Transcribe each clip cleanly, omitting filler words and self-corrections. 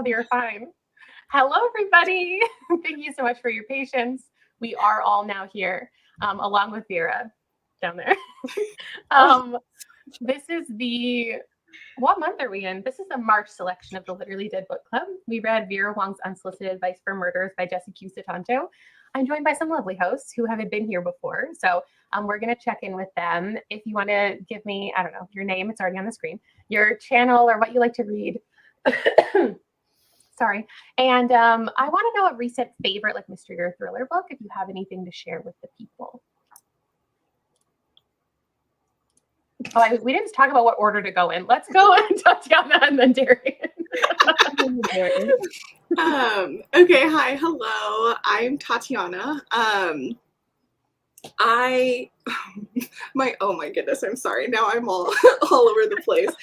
You're fine. Hello, everybody. Thank you so much for your patience. We are all now here, along with Vera down there. This is what month are we in? This is the March selection of the Literally Dead Book Club. We read Vera Wong's Unsolicited Advice for Murders by Jesse Q. Sutanto. I'm joined by some lovely hosts who haven't been here before. So we're going to check in with them. If you want to give me, I don't know, your name, it's already on the screen, your channel or what you like to read. Sorry. And I want to know a recent favorite like mystery or thriller book, if you have anything to share with the people. Oh, we didn't talk about what order to go in. Let's go and Tatiana and then Darian. Okay, hi, hello. I'm Tatiana. Oh my goodness, I'm sorry. Now I'm all over the place.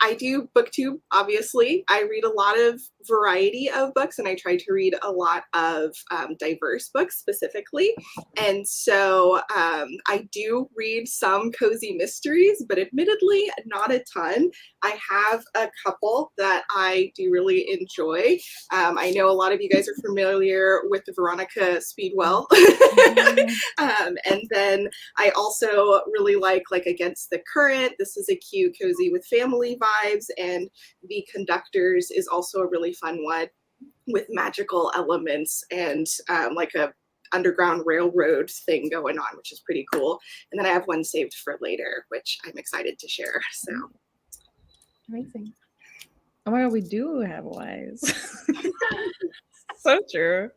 I do booktube, obviously. I read a lot of variety of books, and I try to read a lot of diverse books specifically. And so I do read some cozy mysteries, but admittedly, not a ton. I have a couple that I do really enjoy. I know a lot of you guys are familiar with the Veronica Speedwell. And then I also really like Against the Current. This is a cute, cozy with family vibes, and The Conductors is also a really fun one with magical elements and like a underground railroad thing going on, which is pretty cool. And then I have one saved for later, which I'm excited to share. So amazing. Oh my god, we do have wives. So true.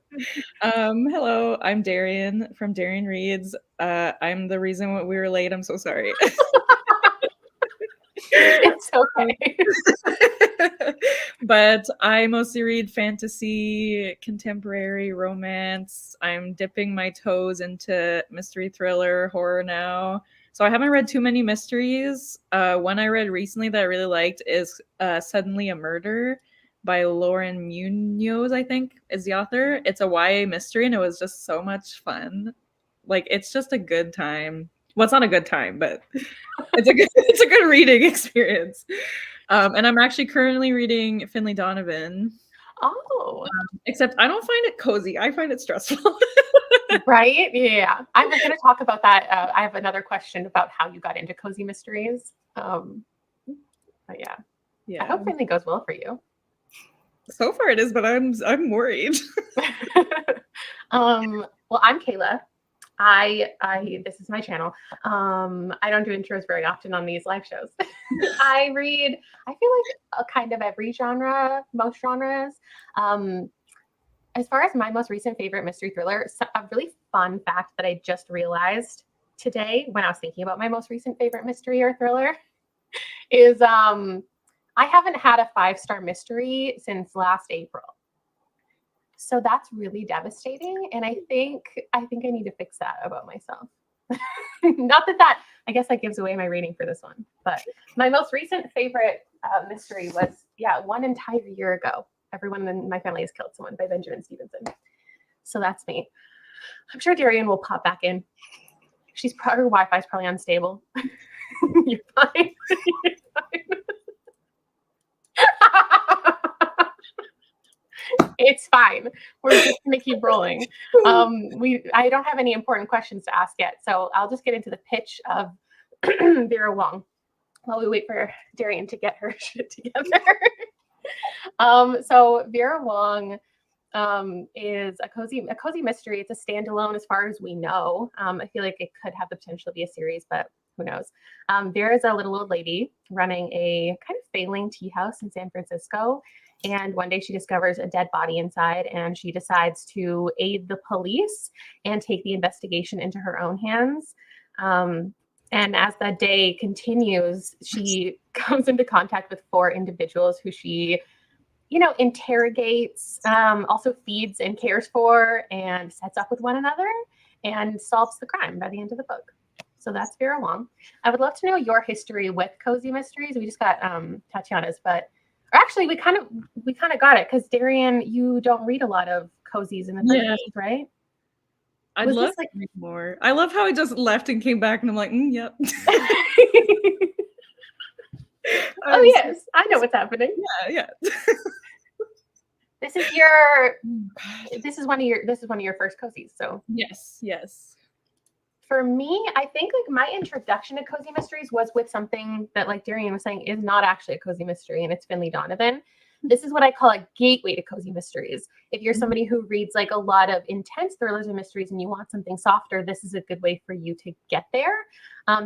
Hello, I'm Darian from Darian Reads. I'm the reason we were late. I'm so sorry. It's okay. But I mostly read fantasy, contemporary, romance. I'm dipping my toes into mystery, thriller, horror now. So I haven't read too many mysteries. One I read recently that I really liked is Suddenly a Murder by Lauren Munoz, I think, is the author. It's a YA mystery, and it was just so much fun. Like, it's just a good time. Well, it's not a good time, but it's a good reading experience. And I'm actually currently reading Finley Donovan. Oh. Except I don't find it cozy. I find it stressful. Right? Yeah. I'm going to talk about that. I have another question about how you got into cozy mysteries. But yeah. I hope Finley goes well for you. So far it is, but I'm worried. Well, I'm Kayla. This is my channel. I don't do intros very often on these live shows. I feel like a kind of every genre, most genres. As far as my most recent favorite mystery thriller, a really fun fact that I just realized today when I was thinking about my most recent favorite mystery or thriller is I haven't had a 5-star mystery since last April. So that's really devastating. And I think I need to fix that about myself. Not that I guess that gives away my rating for this one. But my most recent favorite mystery was, one entire year ago. Everyone in my family has killed someone by Benjamin Stevenson. So that's me. I'm sure Darian will pop back in. Her Wi-Fi is probably unstable. You're fine. You're fine. It's fine. We're just gonna keep rolling. I don't have any important questions to ask yet, so I'll just get into the pitch of Vera Wong while we wait for Darian to get her shit together. So Vera Wong is a cozy mystery. It's a standalone as far as we know. I feel like it could have the potential to be a series, but who knows? Vera is a little old lady running a kind of failing tea house in San Francisco. And one day she discovers a dead body inside, and she decides to aid the police and take the investigation into her own hands. And as that day continues, she comes into contact with 4 individuals who she, interrogates, also feeds and cares for, and sets up with one another and solves the crime by the end of the book. So that's Vera Wong. I would love to know your history with cozy mysteries. We just got Tatiana's, but actually we kind of got it because Darian, you don't read a lot of cozies in the first place, right? I'd love to read more. I love how I just left and came back and I'm like, yep. Oh yes, I know what's happening. Yeah. This is your this is one of your first cozies. So Yes. for me, I think like my introduction to cozy mysteries was with something that, like Darian was saying, is not actually a cozy mystery, and it's Finley Donovan. This is what I call a gateway to cozy mysteries. If you're somebody who reads like a lot of intense thrillers and mysteries and you want something softer, this is a good way for you to get there,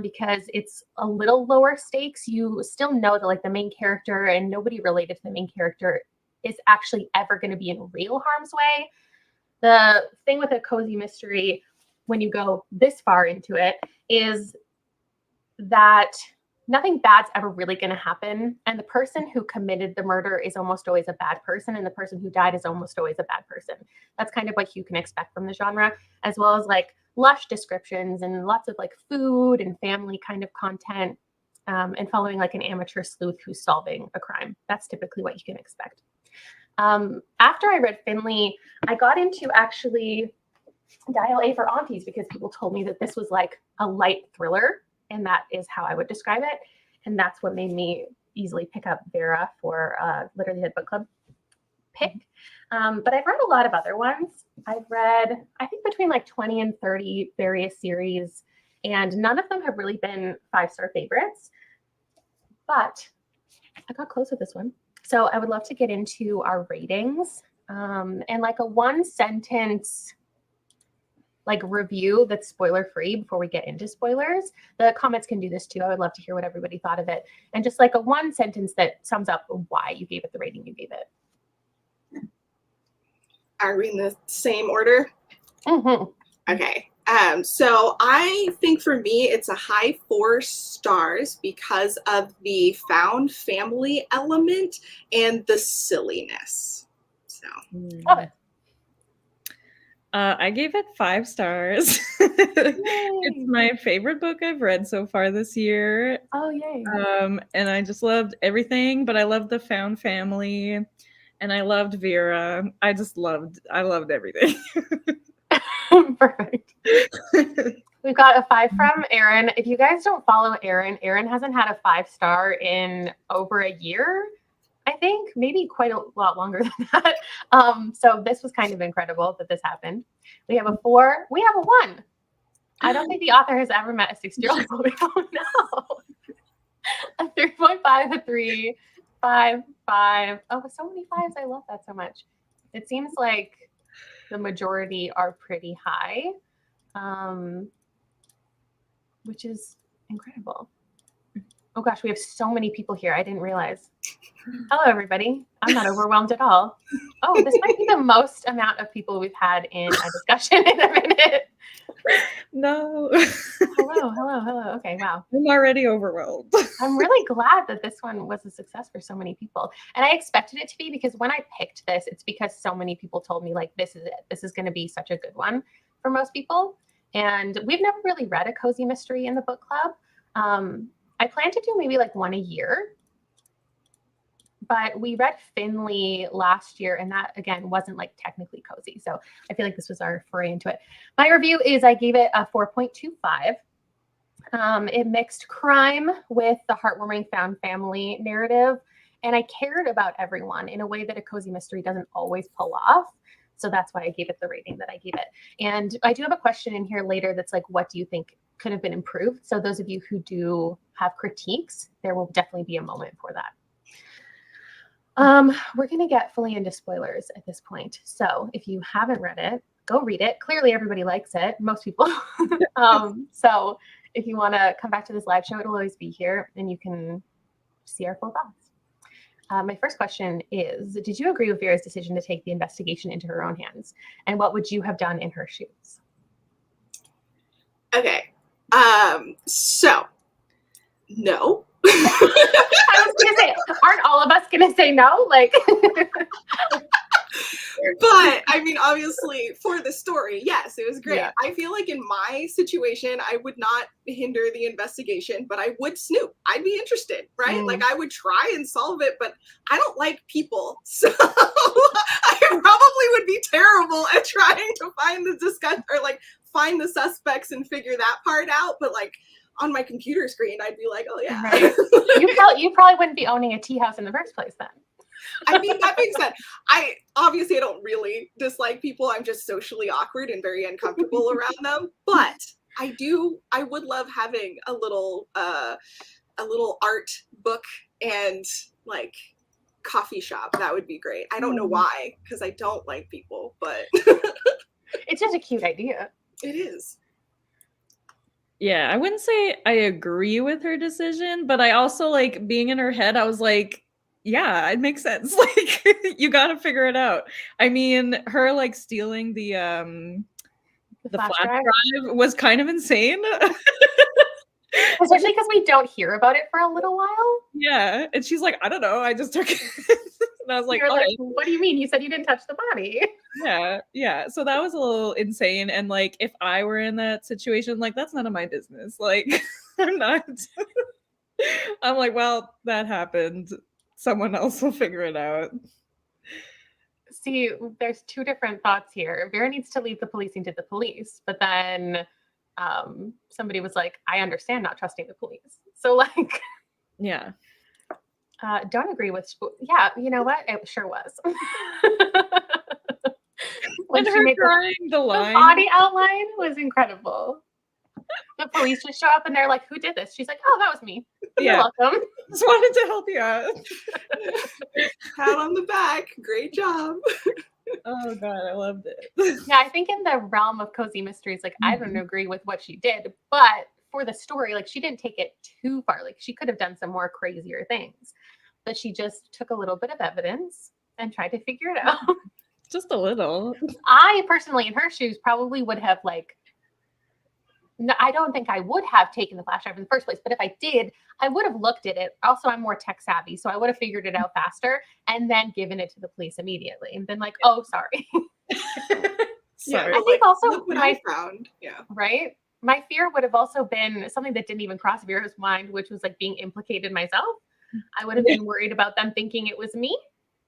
because it's a little lower stakes. You still know that like the main character and nobody related to the main character is actually ever going to be in real harm's way. The thing with a cozy mystery, when you go this far into it, is that nothing bad's ever really going to happen. And the person who committed the murder is almost always a bad person. And the person who died is almost always a bad person. That's kind of what you can expect from the genre, as well as like lush descriptions and lots of like food and family kind of content, and following like an amateur sleuth who's solving a crime. That's typically what you can expect. After I read Finley, I got into actually Dial A for Aunties because people told me that this was like a light thriller, and that is how I would describe it. And that's what made me easily pick up Vera for Literally Head Book Club pick. But I've read a lot of other ones. I've read, I think, between like 20 and 30 various series, and none of them have really been 5-star favorites. But I got close with this one. So I would love to get into our ratings, and like a 1-sentence like review that's spoiler free before we get into spoilers. The comments can do this too. I would love to hear what everybody thought of it. And just like a 1-sentence that sums up why you gave it the rating you gave it. Are we in the same order? Mm-hmm. Okay. So I think for me, it's a high 4 stars because of the found family element and the silliness. So Love it. I gave it 5 stars. It's my favorite book I've read so far this year. Oh, yay. And I just loved everything, but I loved the found family and I loved Vera. I loved everything. Perfect. We've got a 5 from Erin. If you guys don't follow Erin hasn't had a 5-star in over a year. I think maybe quite a lot longer than that. So this was kind of incredible that this happened. We have a 4. We have a 1. I don't think the author has ever met a 60-year-old boy. Oh no. A 3.5, a 3, 5, 5. Oh, so many 5s. I love that so much. It seems like the majority are pretty high, which is incredible. Oh gosh, we have so many people here. I didn't realize. Hello, everybody. I'm not overwhelmed at all. Oh, this might be the most amount of people we've had in a discussion in a minute. No. Hello. Okay, wow. I'm already overwhelmed. I'm really glad that this one was a success for so many people. And I expected it to be, because when I picked this, it's because so many people told me, like, this is it. This is going to be such a good one for most people. And we've never really read a cozy mystery in the book club. I plan to do maybe like one a year. But we read Finley last year, and that, again, wasn't like technically cozy. So I feel like this was our foray into it. My review is I gave it a 4.25. It mixed crime with the heartwarming found family narrative. And I cared about everyone in a way that a cozy mystery doesn't always pull off. So that's why I gave it the rating that I gave it. And I do have a question in here later that's like, what do you think could have been improved? So those of you who do have critiques, there will definitely be a moment for that. We're going to get fully into spoilers at this point. So if you haven't read it, go read it. Clearly everybody likes it, most people. So if you want to come back to this live show, it'll always be here and you can see our full thoughts. My first question is, did you agree with Vera's decision to take the investigation into her own hands? And what would you have done in her shoes? Okay. So no. I was gonna say, aren't all of us gonna say no? Like, but I mean, obviously, for the story, yes, it was great. Yeah. I feel like in my situation, I would not hinder the investigation, but I would snoop. I'd be interested, right? Like, I would try and solve it, but I don't like people, so I probably would be terrible at trying to find the discuss or like find the suspects and figure that part out. But like, on my computer screen, I'd be like, oh yeah. Right. You probably wouldn't be owning a tea house in the first place then. I mean, that being said, I don't really dislike people. I'm just socially awkward and very uncomfortable around them. But I would love having a little art book and like coffee shop. That would be great. I don't know why, because I don't like people, but it's just a cute idea. It is. Yeah, I wouldn't say I agree with her decision, but I also like being in her head, I was like, yeah, it makes sense. Like you got to figure it out. I mean, her like stealing the flash drive was kind of insane. Especially because we don't hear about it for a little while. Yeah, and she's like, I don't know, I just took it. And I was like, like, what do you mean? You said you didn't touch the body. Yeah. So that was a little insane. And like, if I were in that situation, like, that's none of my business. Like, I'm not. I'm like, well, that happened. Someone else will figure it out. See, there's two different thoughts here. Vera needs to leave the policing to the police, but then somebody was like, I understand not trusting the police. So like, yeah. Don't agree with, yeah, you know what? It sure was. When she made the line. The body outline was incredible. The police just show up and they're like, who did this? She's like, oh, that was me. Yeah. You're welcome. Just wanted to help you out. Pat on the back. Great job. Oh God, I loved it. Yeah, I think in the realm of cozy mysteries, like I don't agree with what she did, but for the story, like she didn't take it too far. Like she could have done some more crazier things, but she just took a little bit of evidence and tried to figure it out. Just a little. I personally, in her shoes, probably would have like, no, I don't think I would have taken the flash drive in the first place, but if I did, I would have looked at it. Also, I'm more tech savvy, so I would have figured it out faster and then given it to the police immediately and been like, oh, sorry. Sorry. I think also look what I found. Yeah. Right? My fear would have also been something that didn't even cross Vera's mind, which was like being implicated myself. I would have been worried about them thinking it was me.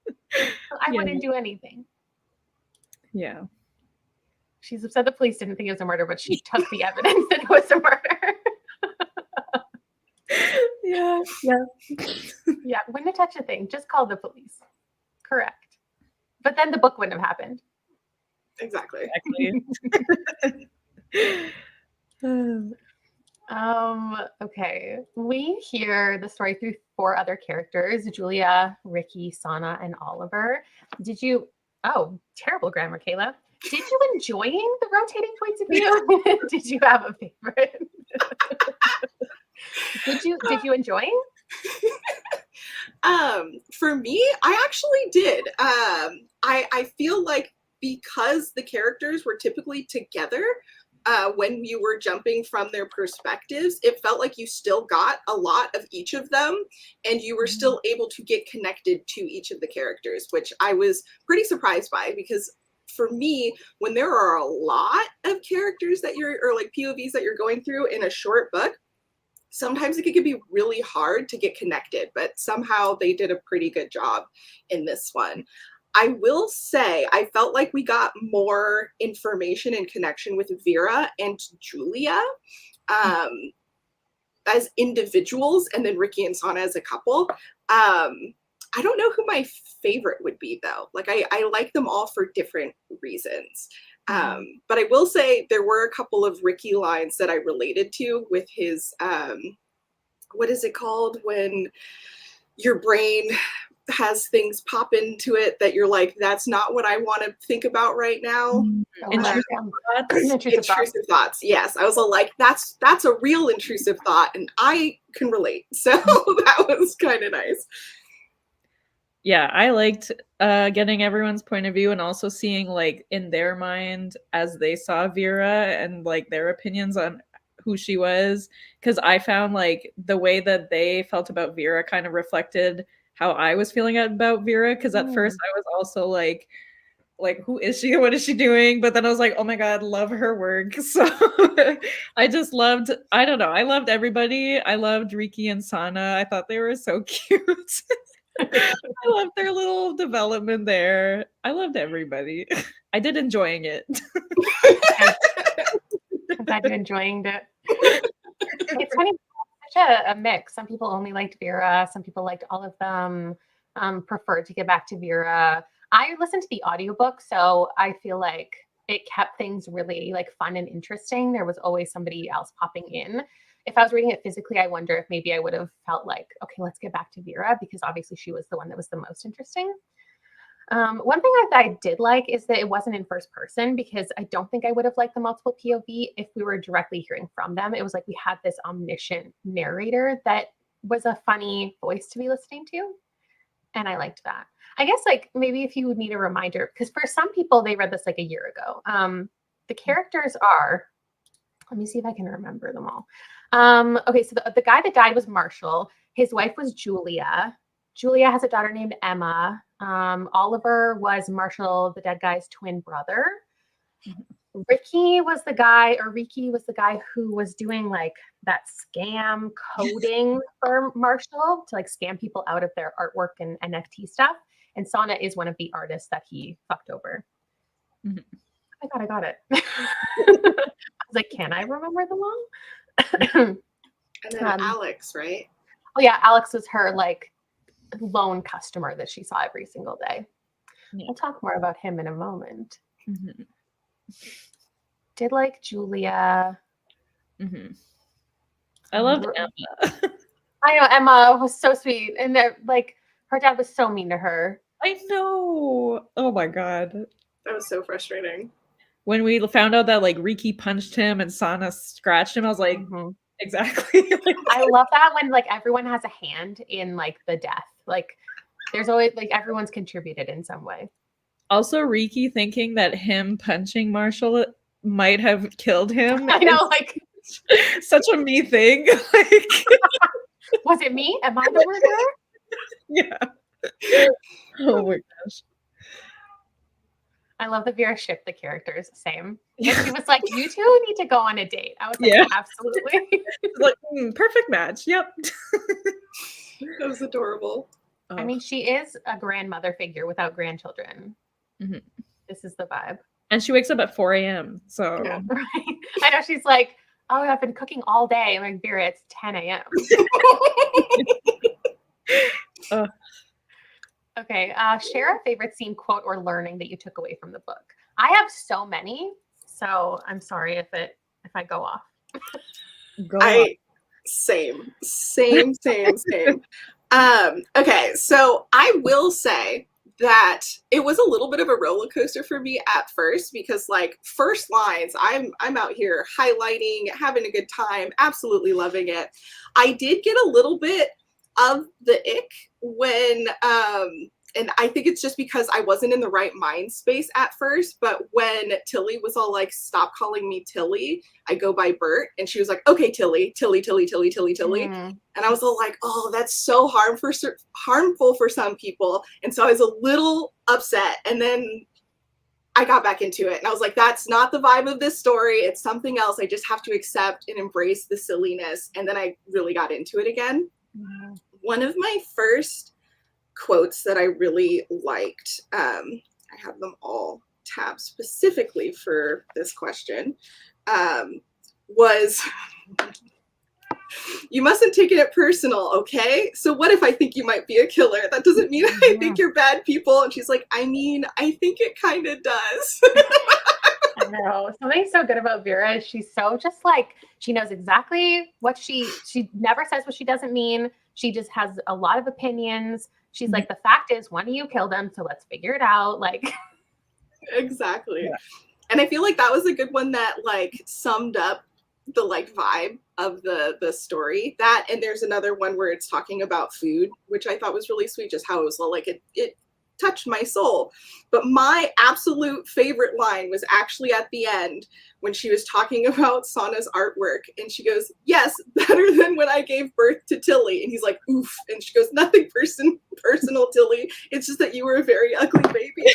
So I wouldn't do anything. Yeah. She's upset the police didn't think it was a murder, but she took the evidence that it was a murder. Yeah. Yeah, wouldn't touch a thing. Just call the police. Correct. But then the book wouldn't have happened. Exactly. Okay. We hear the story through 4 other characters: Julia, Ricky, Sana, and Oliver. Terrible grammar, Kayla. Did you enjoying the rotating points of view? Did you have a favorite? Did you enjoy? For me, I actually did. I feel like because the characters were typically together, when you were jumping from their perspectives, it felt like you still got a lot of each of them and you were still able to get connected to each of the characters, which I was pretty surprised by, because for me, when there are a lot of characters or like POVs that you're going through in a short book, sometimes it could be really hard to get connected, but somehow they did a pretty good job in this one. I will say I felt like we got more information and connection with Vera and Julia as individuals, and then Ricky and Sana as a couple. I don't know who my favorite would be, though. Like, I like them all for different reasons. But I will say there were a couple of Ricky lines that I related to with his, what is it called when your brain has things pop into it that you're like, that's not what I want to think about right now. Intrusive thoughts. Yes. I was like, that's a real intrusive thought, and I can relate. So that was kind of nice. Yeah, I liked getting everyone's point of view and also seeing like in their mind as they saw Vera and like their opinions on who she was, because I found like the way that they felt about Vera kind of reflected how I was feeling about Vera, because at first I was also like who is she? What is she doing? But then I was like, oh my God, love her work. So I just loved, I don't know, I loved everybody. I loved Ricky and Sana. I thought they were so cute. I loved their little development there. I loved everybody. I did enjoying it. I'm glad you're enjoying it. It's funny, such a mix. Some people only liked Vera. Some people liked all of them. Preferred to get back to Vera. I listened to the audiobook, so I feel like it kept things really like fun and interesting. There was always somebody else popping in. If I was reading it physically, I wonder if maybe I would have felt like, okay, let's get back to Vera, because obviously she was the one that was the most interesting. One thing I did like is that it wasn't in first person, because I don't think I would have liked the multiple POV if we were directly hearing from them. It was like we had this omniscient narrator that was a funny voice to be listening to. And I liked that. I guess like maybe if you would need a reminder, because for some people they read this like a year ago. The characters are, let me see if I can remember them all. Okay, so the guy that died was Marshall. His wife was Julia. Julia has a daughter named Emma. Oliver was Marshall, the dead guy's twin brother. Ricky was the guy who was doing like that scam coding for Marshall to like scam people out of their artwork and NFT stuff. And Sana is one of the artists that he fucked over. Oh my God, I got it. I was like, can I remember them all? And then Alex, right? Oh yeah, Alex was her like lone customer that she saw every single day. Yeah. We'll talk more about him in a moment. Did like Julia. I loved Emma. I know Emma was so sweet, and like her dad was so mean to her. I know. Oh my God. That was so frustrating. When we found out that like Riki punched him and Sana scratched him, I was like, exactly. I love that when like everyone has a hand in like the death. Like there's always like everyone's contributed in some way. Also, Riki thinking that him punching Marshall might have killed him. I know, like such a me thing. Like, was it me? Am I the murderer? Yeah. Oh my gosh. I love that Vera shipped the characters. Same. And she was like, "You two need to go on a date." I was like, "Absolutely." Like, perfect match. Yep. That was adorable. I mean, she is a grandmother figure without grandchildren. This is the vibe. And she wakes up at 4 a.m. So yeah, right. I know she's like, "Oh, I've been cooking all day." I'm like, "Vera, it's 10 a.m." Okay, share a favorite scene, quote, or learning that you took away from the book. I have so many, so I'm sorry if I go off. Same. Okay, so I will say that it was a little bit of a roller coaster for me at first, because like first lines, I'm out here highlighting, having a good time, absolutely loving it. I did get a little bit of the ick when and I think it's just because I wasn't in the right mind space at first, but when Tilly was all like, "Stop calling me Tilly, I go by Bert," and she was like, "Okay, Tilly. And I was all like, "Oh, that's so harmful for some people," and so I was a little upset, and then I got back into it, and I was like, "That's not the vibe of this story. It's something else. I just have to accept and embrace the silliness," and then I really got into it again. One of my first quotes that I really liked, I have them all tabbed specifically for this question, was, "You mustn't take it personal, okay? So what if I think you might be a killer? That doesn't mean I think you're bad people." And she's like, "I mean, I think it kind of does." I know. Something so good about Vera is she's so just like, she knows exactly what she never says what she doesn't mean. She just has a lot of opinions. She's like, the fact is, one of you killed him, so let's figure it out. Like, exactly. Yeah. And I feel like that was a good one that like summed up the like vibe of the story. That, and there's another one where it's talking about food, which I thought was really sweet, just how it was like it touched my soul. But my absolute favorite line was actually at the end when she was talking about Sana's artwork, and she goes, "Yes, better than when I gave birth to Tilly." And he's like, "Oof." And she goes, "Nothing personal, Tilly. It's just that you were a very ugly baby."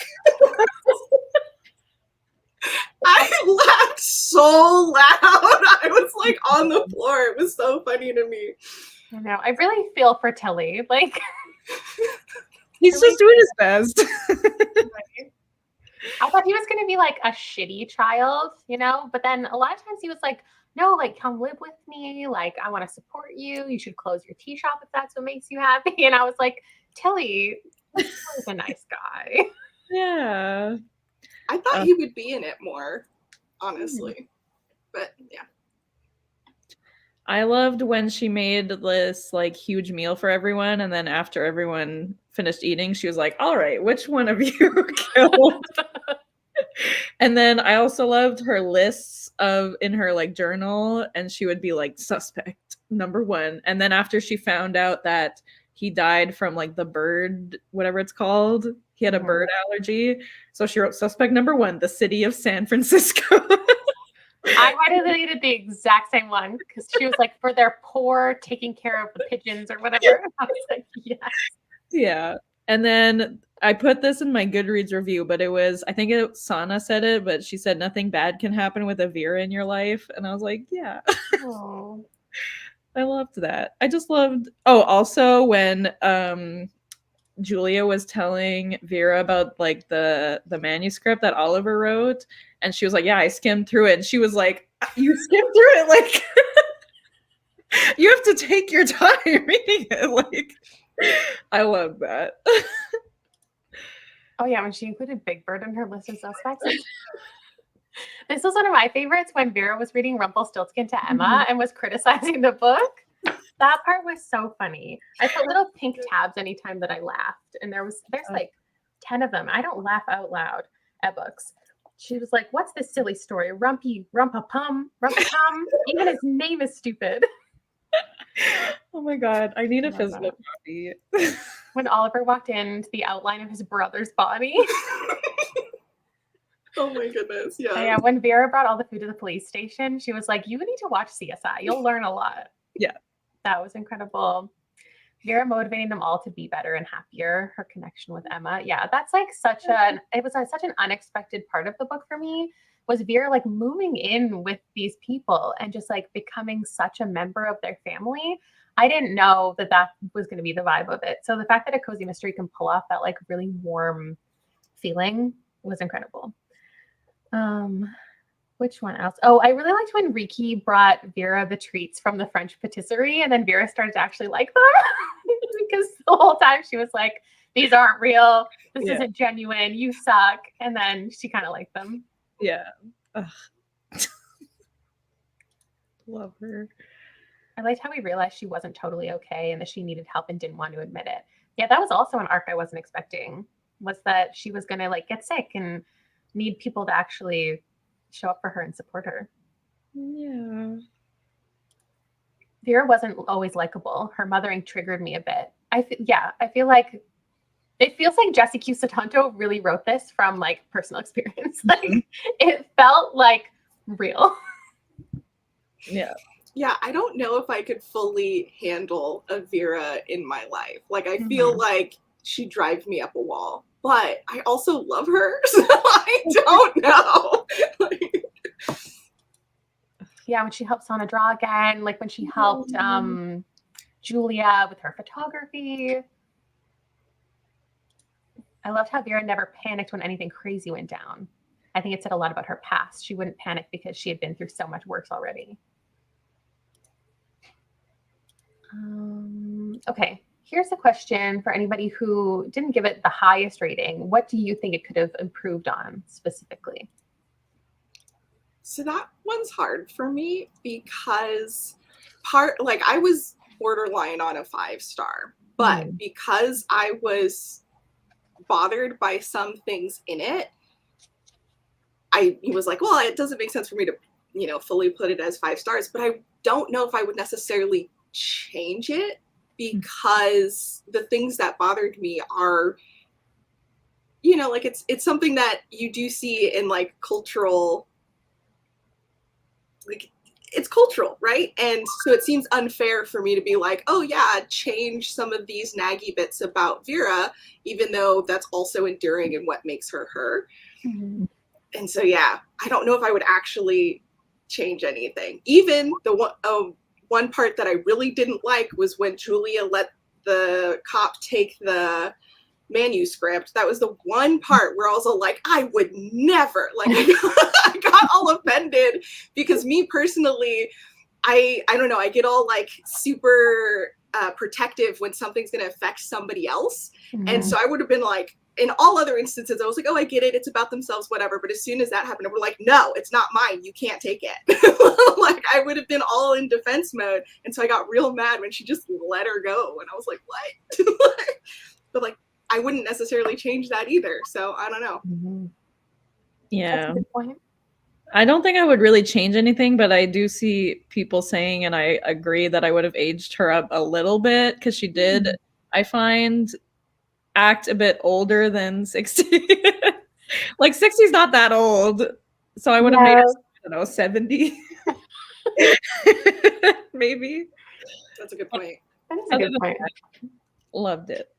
I laughed so loud. I was like on the floor. It was so funny to me. I know. I really feel for Tilly. Like, he's just doing his best. I thought he was going to be like a shitty child, you know, but then a lot of times he was like no, like come live with me. Like I want to support you. You should close your tea shop if that's what makes you happy. And I was like, Tilly, he's a nice guy. Yeah. I thought he would be in it more, honestly. But yeah. I loved when she made this like huge meal for everyone, and then after everyone finished eating, she was like, "All right, which one of you killed?" And then I also loved her lists of in her like journal, and she would be like suspect number 1. And then after she found out that he died from like the bird, whatever it's called, he had a bird allergy. So she wrote suspect number 1, the city of San Francisco. I might have deleted the exact same one because she was like, for their poor taking care of the pigeons or whatever. I was like, yes. Yeah. And then I put this in my Goodreads review, but it was, I think Sana said it, but she said nothing bad can happen with a Vera in your life. And I was like, yeah. Oh. I loved that. I just loved, oh, also when Julia was telling Vera about like the manuscript that Oliver wrote, and she was like, yeah, I skimmed through it. And she was like, you skimmed through it? Like, you have to take your time reading it. Like, I love that. Oh yeah, when she included Big Bird in her list of suspects. This was one of my favorites when Vera was reading Rumpelstiltskin to Emma and was criticizing the book. That part was so funny. I put little pink tabs anytime that I laughed, and there's like 10 of them. I don't laugh out loud at books. She was like, "What's this silly story? Rumpa-pum. Even his name is stupid." Oh my god, I need a physical copy. When Oliver walked in to the outline of his brother's body. Oh my goodness, yeah. Yeah, when Vera brought all the food to the police station, she was like, you need to watch CSI. You'll learn a lot. Yeah. That was incredible. Vera motivating them all to be better and happier. Her connection with Emma. Yeah, that's like such an unexpected part of the book for me, was Vera like moving in with these people and just like becoming such a member of their family. I didn't know that was going to be the vibe of it. So the fact that a cozy mystery can pull off that like really warm feeling was incredible. Which one else? Oh, I really liked when Riki brought Vera the treats from the French patisserie, and then Vera started to actually like them because the whole time she was like, these aren't real. This isn't genuine. You suck. And then she kind of liked them. Yeah. Love her. I liked how we realized she wasn't totally okay and that she needed help and didn't want to admit it. Yeah, that was also an arc I wasn't expecting, was that she was going to like get sick and need people to actually show up for her and support her. Yeah. Vera wasn't always likable. Her mothering triggered me a bit. I feel like it feels like Jessie Q. Sutanto really wrote this from like personal experience. Like it felt like real. Yeah. Yeah, I don't know if I could fully handle a Vera in my life. Like I feel like she drives me up a wall. But I also love her, so I don't know. Yeah, when she helped Sana draw again, like when she helped Julia with her photography. I loved how Vera never panicked when anything crazy went down. I think it said a lot about her past. She wouldn't panic because she had been through so much worse already. Okay. Here's a question for anybody who didn't give it the highest rating. What do you think it could have improved on specifically? So that one's hard for me because I was borderline on a 5-star, but because I was bothered by some things in it, I was like, well, it doesn't make sense for me to, fully put it as 5 stars, but I don't know if I would necessarily change it, because the things that bothered me are, like it's something that you do see in like cultural, like it's cultural, right? And so it seems unfair for me to be like, oh yeah, change some of these naggy bits about Vera, even though that's also enduring and what makes her her. And so, yeah, I don't know if I would actually change anything. Even the one part that I really didn't like was when Julia let the cop take the manuscript, that was the one part where I was all like, I would never, like, I got all offended because me personally, I don't know, I get all like super protective when something's going to affect somebody else. And so I would have been like, in all other instances, I was like, oh, I get it. It's about themselves, whatever. But as soon as that happened, we're like, no, it's not mine. You can't take it. Like, I would have been all in defense mode. And so I got real mad when she just let her go. And I was like, what? But like, I wouldn't necessarily change that either. So I don't know. Yeah. That's a good point. I don't think I would really change anything, but I do see people saying, and I agree that I would have aged her up a little bit because she did, I find, act a bit older than 60. Like 60 is not that old. So I would have made her, I don't know, 70. Maybe. That's a good point. That is a good point. Loved it.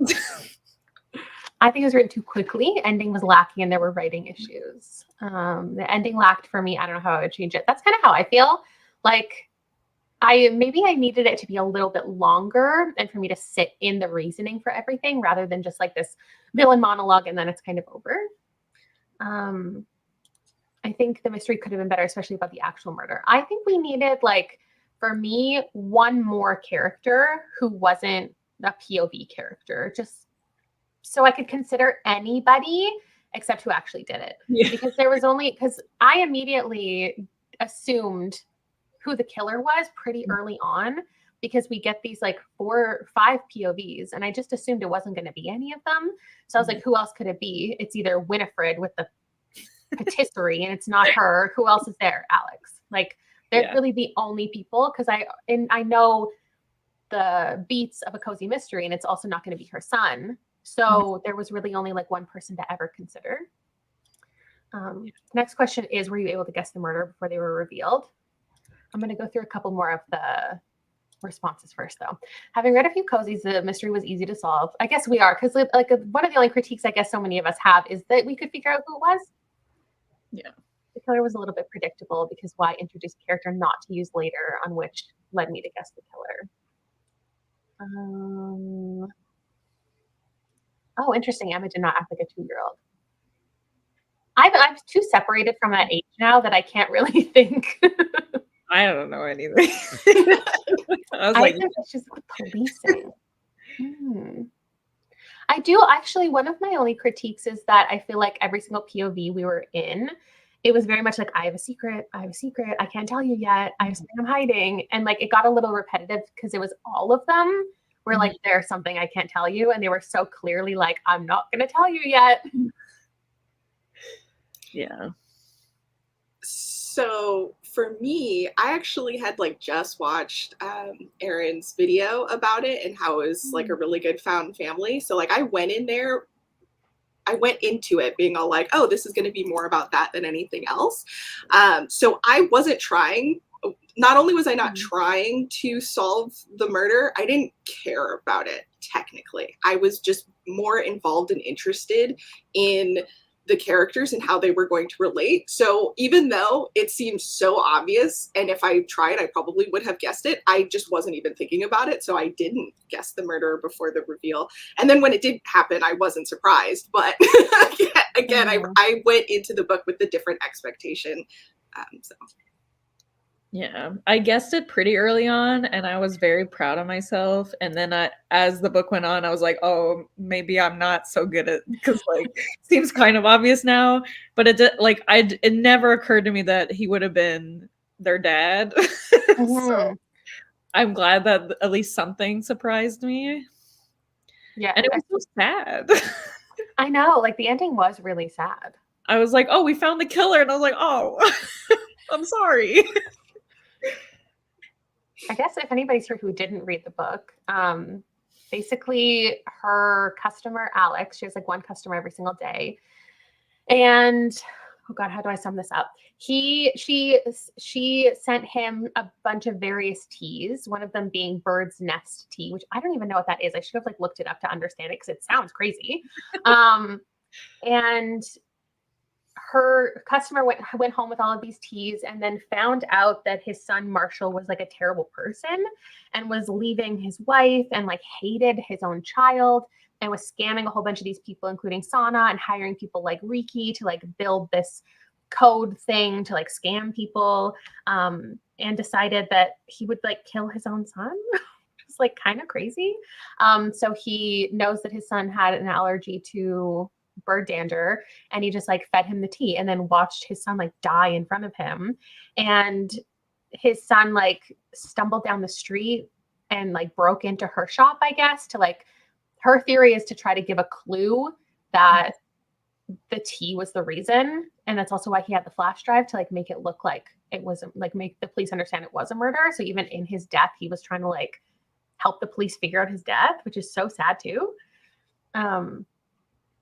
I think it was written too quickly. Ending was lacking and there were writing issues. The ending lacked for me. I don't know how I would change it. That's kind of how I feel. Like maybe I needed it to be a little bit longer and for me to sit in the reasoning for everything rather than just like this villain monologue and then it's kind of over. I think the mystery could have been better, especially about the actual murder. I think we needed, like, for me, one more character who wasn't a POV character, just so I could consider anybody except who actually did it. Yeah. Because there was only, because I immediately assumed who the killer was pretty early on because we get these like 4 or 5 POVs and I just assumed it wasn't going to be any of them. So I was like, who else could it be? It's either Winifred with the patisserie and it's not her. Who else is there? Alex. Like they're really the only people because I know the beats of A Cozy Mystery and it's also not going to be her son. So there was really only like one person to ever consider. Next question is, were you able to guess the murder before they were revealed? I'm going to go through a couple more of the responses first, though. Having read a few cozies, the mystery was easy to solve. I guess we are, because like one of the only critiques I guess so many of us have is that we could figure out who it was. Yeah. The killer was a little bit predictable because why introduce a character not to use later, on which led me to guess the killer. Oh, interesting. Emma did not act like a 2-year-old. I'm too separated from that age now that I can't really think. I don't know anything. I was I like, think it's just policing. I do actually. One of my only critiques is that I feel like every single POV we were in, it was very much like, I have a secret. I have a secret. I can't tell you yet. I have something I'm hiding. And like it got a little repetitive because it was all of them were like, there's something I can't tell you. And they were so clearly like, I'm not going to tell you yet. Yeah. So for me, I actually had like just watched Erin's video about it and how it was like a really good found family. So like I went into it being all like, oh, this is going to be more about that than anything else. So I wasn't trying. Not only was I not trying to solve the murder, I didn't care about it technically. I was just more involved and interested in the characters and how they were going to relate. So even though it seems so obvious, and if I tried, I probably would have guessed it, I just wasn't even thinking about it. So I didn't guess the murder before the reveal. And then when it did happen, I wasn't surprised. But again, I went into the book with a different expectation. So. Yeah, I guessed it pretty early on and I was very proud of myself. And then as the book went on, I was like, oh, maybe I'm not so good at, because like seems kind of obvious now, but it never occurred to me that he would have been their dad. So I'm glad that at least something surprised me. Yeah. And it was so sad. I know, like the ending was really sad. I was like, oh, we found the killer. And I was like, oh, I'm sorry. I guess if anybody's here who didn't read the book, basically her customer, Alex, she has like one customer every single day. And oh God, how do I sum this up? She sent him a bunch of various teas, one of them being bird's nest tea, which I don't even know what that is. I should have like looked it up to understand it because it sounds crazy. And her customer went home with all of these teas and then found out that his son Marshall was like a terrible person and was leaving his wife and like hated his own child. and was scamming a whole bunch of these people, including Sana, and hiring people like Riki to like build this code thing to like scam people, and decided that he would like kill his own son. It's like kind of crazy. So he knows that his son had an allergy to bird dander, and he just like fed him the tea and then watched his son like die in front of him. And his son like stumbled down the street and like broke into her shop, I guess, to like, her theory is to try to give a clue that the tea was the reason. And that's also why he had the flash drive, to like make it look like it wasn't, like make the police understand it was a murder. So even in his death, he was trying to like help the police figure out his death, which is so sad too.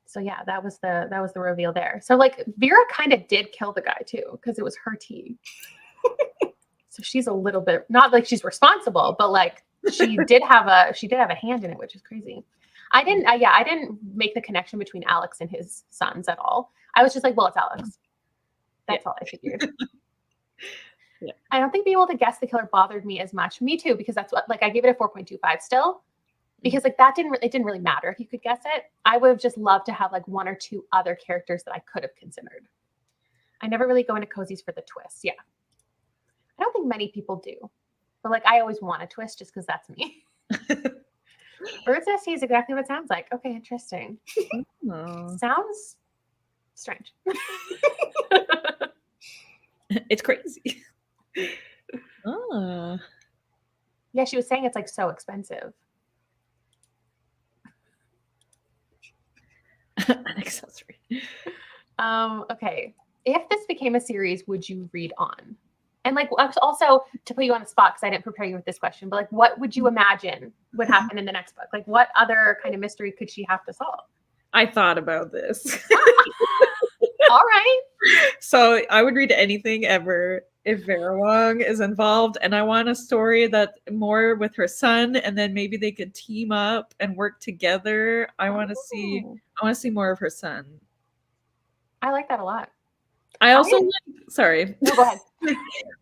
So yeah, that was the reveal there. So like Vera kind of did kill the guy too, because it was her tea. So she's a little bit, not like she's responsible, but like she did have a hand in it, which is crazy. I didn't make the connection between Alex and his sons at all. I was just like, well, it's Alex. That's all I figured. Yeah. I don't think being able to guess the killer bothered me as much. Me too, because that's what, like, I gave it a 4.25 still, because like it didn't really matter if you could guess it. I would have just loved to have like one or two other characters that I could have considered. I never really go into cozies for the twists. Yeah. I don't think many people do, but like I always want a twist just because that's me. Bird's Nest is exactly what it sounds like. Okay, interesting. Oh. Sounds strange. It's crazy. Oh. Yeah, she was saying it's like so expensive. An accessory. Okay. If this became a series, would you read on? And like also to put you on the spot, because I didn't prepare you with this question, but like what would you imagine would happen in the next book? Like what other kind of mystery could she have to solve? I thought about this. All right. So I would read anything ever if Vera Wong is involved, and I want a story that more with her son, and then maybe they could team up and work together. I want to see more of her son. I like that a lot. I also sorry. No, go ahead.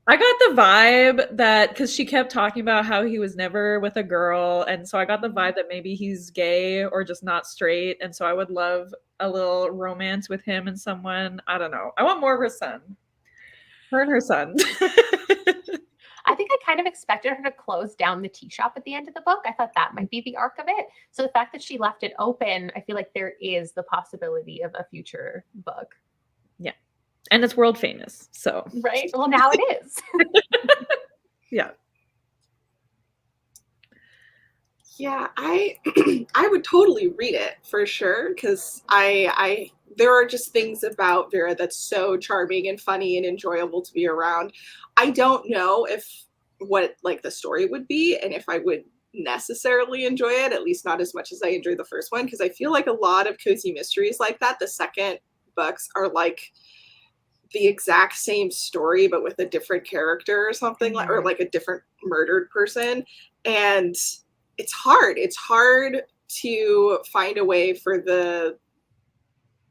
I got the vibe that, because she kept talking about how he was never with a girl, and so I got the vibe that maybe he's gay or just not straight, and so I would love a little romance with him and someone. I don't know. I want more of her son. Her and her son. I think I kind of expected her to close down the tea shop at the end of the book. I thought that might be the arc of it. So the fact that she left it open, I feel like there is the possibility of a future book. Yeah. And it's world famous, so. Right? Well, now it is. Yeah. Yeah, I would totally read it for sure, because I there are just things about Vera that's so charming and funny and enjoyable to be around. I don't know what like the story would be and if I would necessarily enjoy it, at least not as much as I enjoyed the first one, because I feel like a lot of cozy mysteries like that, the second books are like the exact same story but with a different character or something, like, or like a different murdered person, and it's hard to find a way for the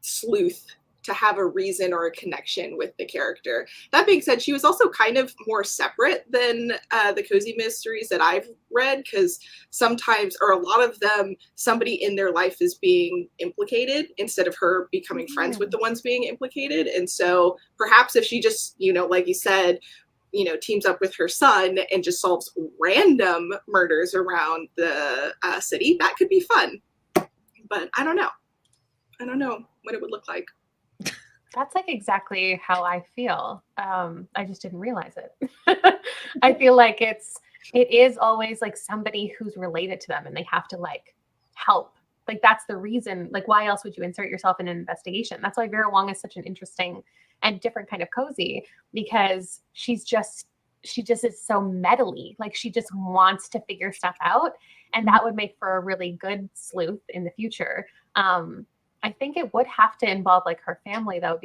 sleuth to have a reason or a connection with the character. That being said, she was also kind of more separate than the cozy mysteries that I've read, because sometimes, or a lot of them, somebody in their life is being implicated instead of her becoming friends with the ones being implicated. And so perhaps if she just, like you said, teams up with her son and just solves random murders around the city, that could be fun. But I don't know what it would look like. That's like exactly how I feel. I just didn't realize it. I feel like it is always like somebody who's related to them and they have to like help. Like that's the reason, like why else would you insert yourself in an investigation? That's why Vera Wong is such an interesting and different kind of cozy, because she just is so meddly. Like she just wants to figure stuff out, and that would make for a really good sleuth in the future. I think it would have to involve like her family though,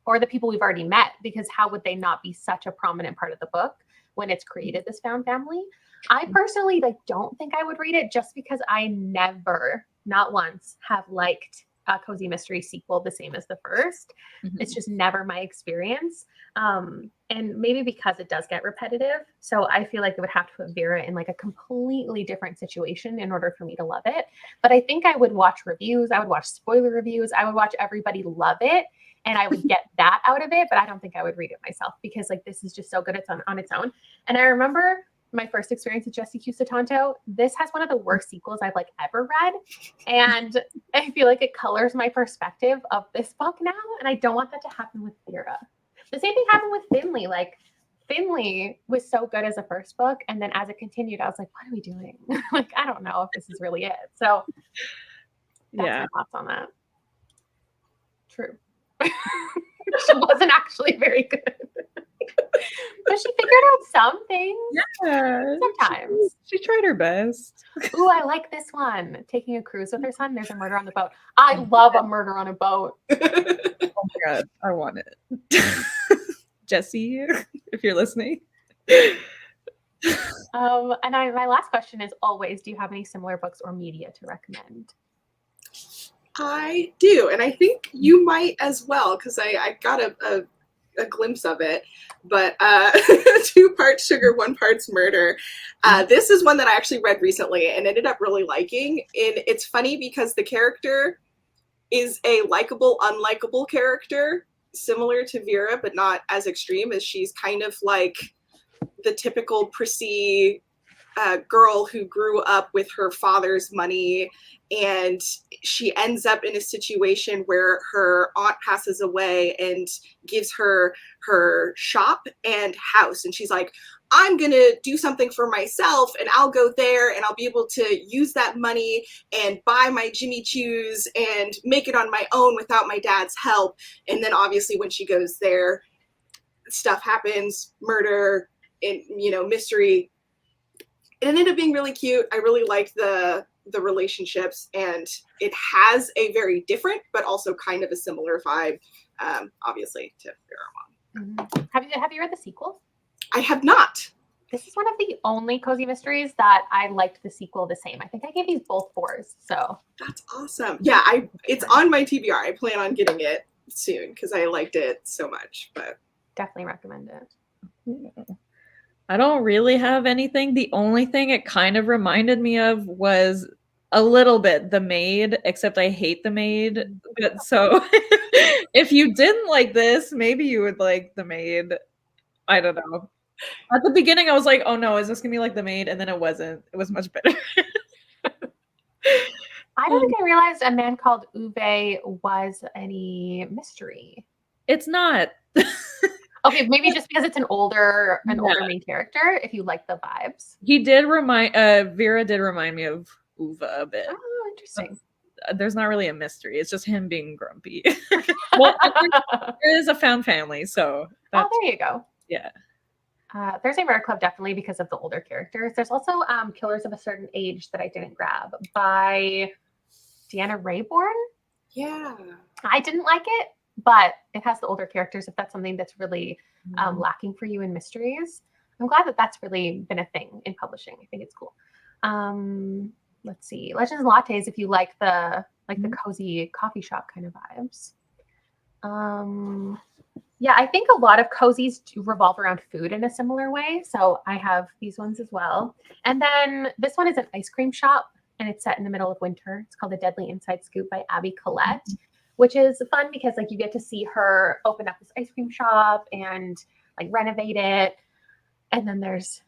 or the people we've already met, because how would they not be such a prominent part of the book when it's created this found family? I personally don't think I would read it, just because I never, not once, have liked a cozy mystery sequel the same as the first. It's just never my experience. And maybe because it does get repetitive. So I feel like it would have to put Vera in like a completely different situation in order for me to love it. But I think I would watch reviews. I would watch spoiler reviews. I would watch everybody love it. And I would get that out of it. But I don't think I would read it myself because like this is just so good on its own. And I remember my first experience with Jesse Q. Sutanto, this has one of the worst sequels I've like ever read. And I feel like it colors my perspective of this book now. And I don't want that to happen with Vera. The same thing happened with Finley. Like Finley was so good as a first book. And then as it continued, I was like, what are we doing? Like, I don't know if this is really it. So that's my thoughts on that. True. She wasn't actually very good. But she figured out some things. Yeah. Sometimes. She tried her best. Ooh, I like this one. Taking a cruise with her son. There's a murder on the boat. I love a murder on a boat. Oh my God. I want it. Jesse, if you're listening. And my last question is always, do you have any similar books or media to recommend? I do, and I think you might as well, because I got a glimpse of it, but 2 parts sugar, 1 part's murder. This is one that I actually read recently and ended up really liking. And it's funny because the character is a likable, unlikable character, similar to Vera, but not as extreme, as she's kind of like the typical prissy girl who grew up with her father's money, and she ends up in a situation where her aunt passes away and gives her her shop and house, and she's like, I'm gonna do something for myself and I'll go there and I'll be able to use that money and buy my Jimmy Choos and make it on my own without my dad's help. And then obviously when she goes there, stuff happens, murder and mystery. It ended up being really cute. I really liked the relationships, and it has a very different but also kind of a similar vibe, obviously, to Vera Wong. Have you read the sequel? I have not. This is one of the only cozy mysteries that I liked the sequel the same. I think I gave these both 4s. So that's awesome. Yeah, it's on my TBR. I plan on getting it soon because I liked it so much. But definitely recommend it. I don't really have anything. The only thing it kind of reminded me of was a little bit The Maid, except I hate The Maid. But so if you didn't like this, maybe you would like The Maid. I don't know. At the beginning, I was like, oh no, is this gonna be like The Maid? And then it wasn't. It was much better. I don't think I realized A Man Called Uwe was any mystery. It's not. Okay, maybe just because it's an older main character, if you like the vibes. He did Vera did remind me of Uwe a bit. Oh, interesting. There's not really a mystery. It's just him being grumpy. Well, there is a found family, so. Oh, there you go. Yeah. Thursday Murder Club, definitely because of the older characters. There's also Killers of a Certain Age that I didn't grab by Deanna Raybourn. Yeah. I didn't like it, but it has the older characters if that's something that's really lacking for you in mysteries. I'm glad that that's really been a thing in publishing. I think it's cool. Let's see. Legends and Lattes, if you like the cozy coffee shop kind of vibes. Yeah, I think a lot of cozies revolve around food in a similar way. So I have these ones as well. And then this one is an ice cream shop, and it's set in the middle of winter. It's called The Deadly Inside Scoop by Abby Collette, which is fun because like you get to see her open up this ice cream shop and like renovate it. And then there's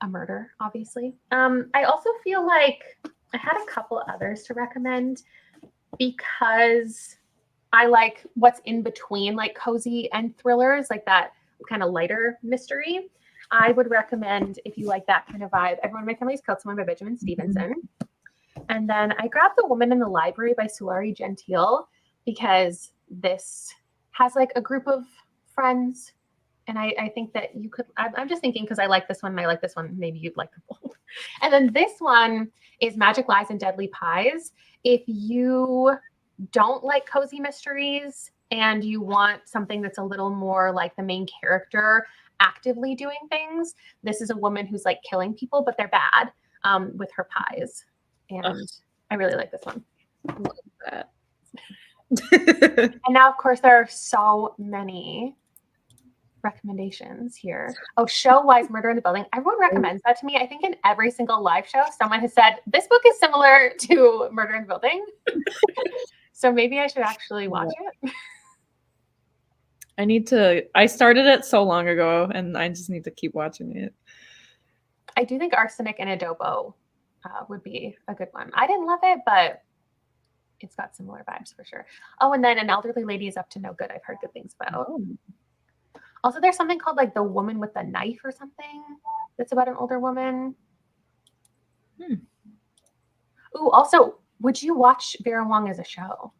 a murder, obviously. I also feel like I had a couple others to recommend because I like what's in between like cozy and thrillers, like that kind of lighter mystery. I would recommend, if you like that kind of vibe, Everyone in My Family's Killed Someone by Benjamin Stevenson. And then I grabbed The Woman in the Library by Sulari Gentile because this has like a group of friends. And I think that you could, I'm just thinking because I like this one and I like this one, maybe you'd like them both. And then this one is Magic Lies and Deadly Pies. If you don't like cozy mysteries and you want something that's a little more like the main character actively doing things, this is a woman who's like killing people, but they're bad with her pies. And I really like this one. Love that. And now, of course, there are so many recommendations here. Oh, show-wise, Murder in the Building. Everyone recommends that to me. I think in every single live show, someone has said, this book is similar to Murder in the Building. So maybe I should actually watch it. I started it so long ago, and I just need to keep watching it. I do think Arsenic and Adobo would be a good one. I didn't love it, but it's got similar vibes for sure. Oh, and then An Elderly Lady is Up to No Good. I've heard good things about. Oh. Also, there's something called like The Woman with the Knife or something that's about an older woman. Ooh, also, would you watch Vera Wong as a show?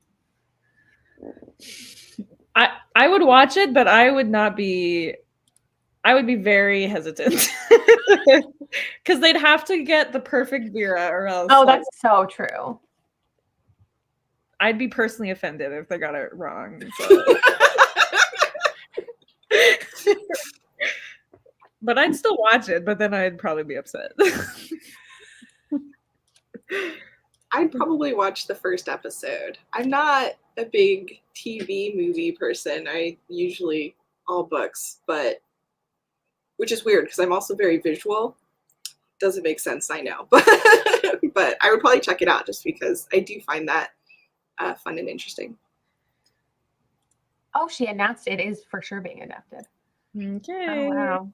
I would watch it, but I would be very hesitant. Because they'd have to get the perfect Vera or else. Oh, that's so true. I'd be personally offended if they got it wrong. So. But I'd still watch it, but then I'd probably be upset. I'd probably watch the first episode. I'm not a big TV movie person. I usually all books, but which is weird because I'm also very visual. Doesn't make sense, I know, but I would probably check it out just because I do find that fun and interesting. Oh, she announced it is for sure being adapted. Okay. Oh, wow.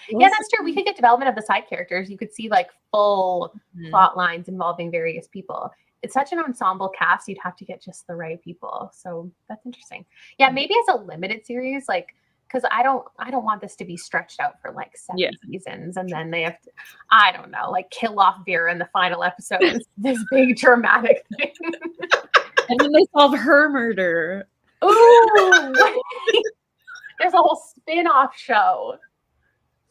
Yeah, that's true. We could get development of the side characters. You could see like full plot lines involving various people. It's such an ensemble cast. You'd have to get just the right people. So that's interesting. Yeah, maybe as a limited series, like, because I don't want this to be stretched out for like 7 seasons, and then they have to, I don't know, like kill off Vera in the final episode. This big dramatic thing. And then they solve her murder. Ooh, there's a whole spin-off show.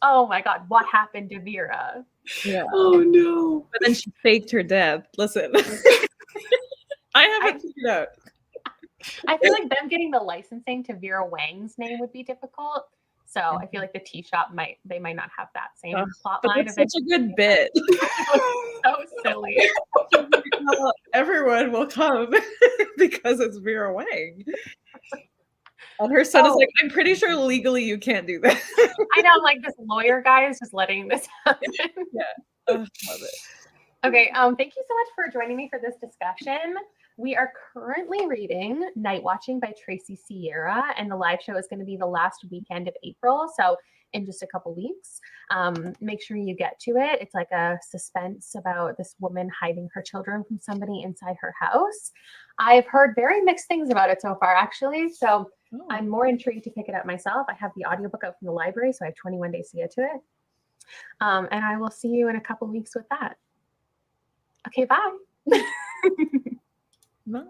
Oh my God, what happened to Vera? Yeah. Oh no. But then she faked her death. Listen. I haven't figured out. I feel like them getting the licensing to Vera Wang's name would be difficult. So I feel like the tea shop might not have that same plot line. It's such a good bit. So silly. Everyone will come because it's Vera Wang. And her son is like, I'm pretty sure legally you can't do that. I know, like this lawyer guy is just letting this happen. Yeah. Oh, love it. Okay, thank you so much for joining me for this discussion. We are currently reading Night Watching by Tracy Sierra, and the live show is going to be the last weekend of April, so in just a couple weeks. Make sure you get to it. It's like a suspense about this woman hiding her children from somebody inside her house. I've heard very mixed things about it so far, actually, so I'm more intrigued to pick it up myself. I have the audiobook out from the library, so I have 21 days to get to it. And I will see you in a couple weeks with that. Okay, bye. Bye.